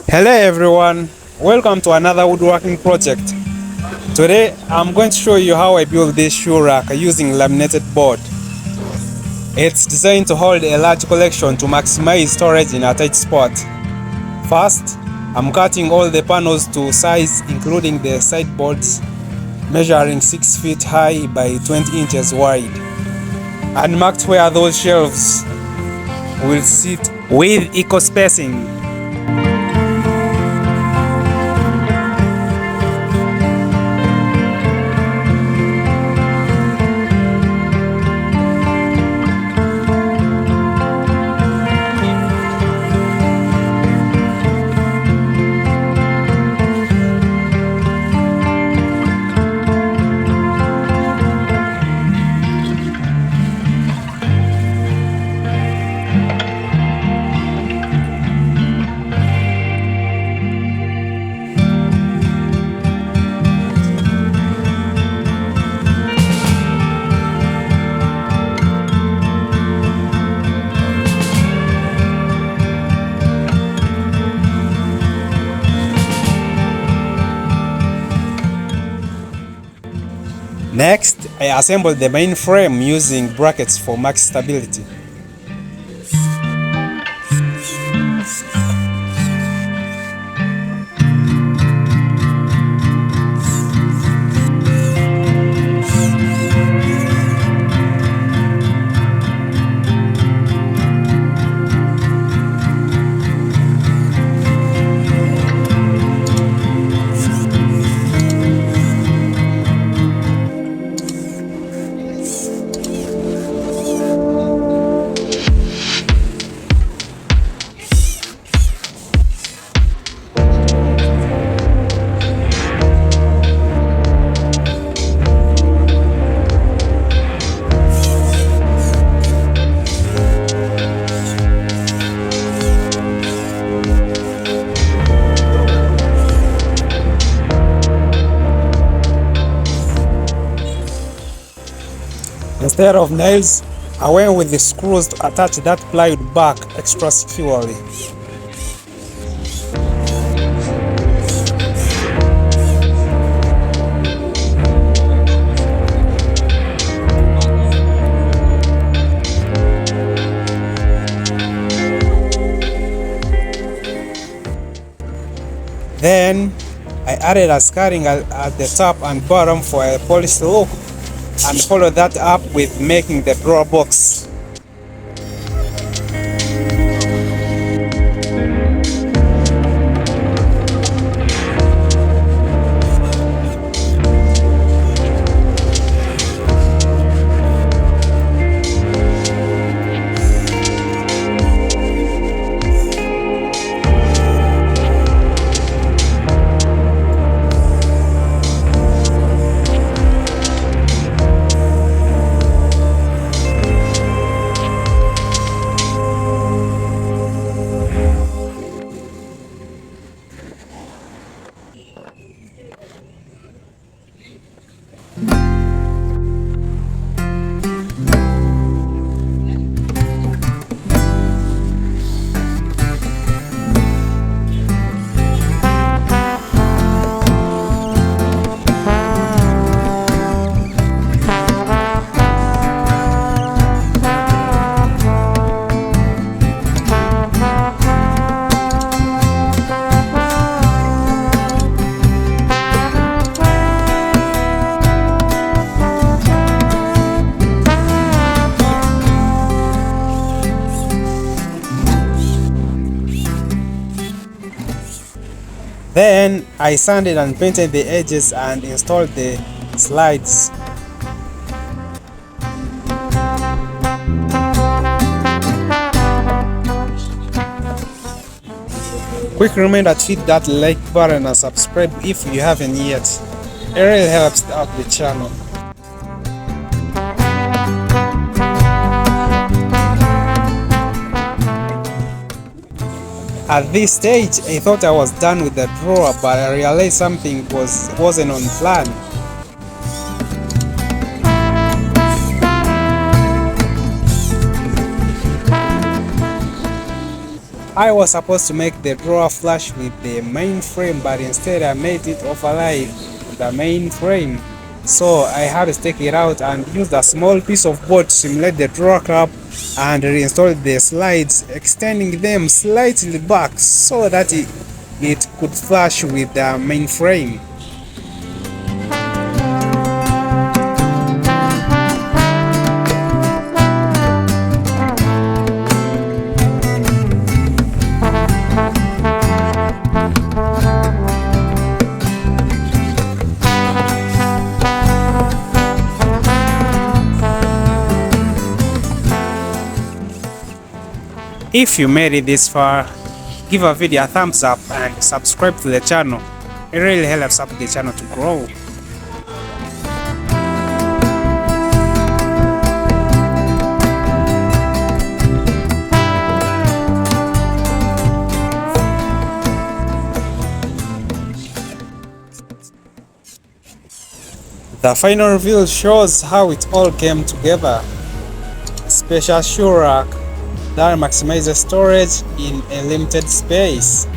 Hello everyone, welcome to another woodworking project. Today I'm going to show you how I built this shoe rack using laminated board. It's designed to hold a large collection to maximize storage in a tight spot. First, I'm cutting all the panels to size, including the sideboards, measuring 6 feet high by 20 inches wide, and marked where those shelves will sit with equal spacing. Next, I assembled the main frame using brackets for max stability. Instead of nails, I went with the screws to attach that plywood back extra securely. Then, I added a scarring at the top and bottom for a polished look, and follow that up with making the drawer box. Then I sanded and painted the edges and installed the slides. Quick reminder to hit that like button and subscribe if you haven't yet. It really helps out the channel. At this stage, I thought I was done with the drawer, but I realized something wasn't on plan. I was supposed to make the drawer flush with the main frame, but instead I made it overlay the main frame. So I had to take it out and use a small piece of board to simulate the drawer cap and reinstall the slides, extending them slightly back so that it could flush with the main frame. If you made it this far, give a video a thumbs up and subscribe to the channel. It really helps up the channel to grow. The final reveal shows how it all came together. Special shoe rack that maximizes storage in a limited space.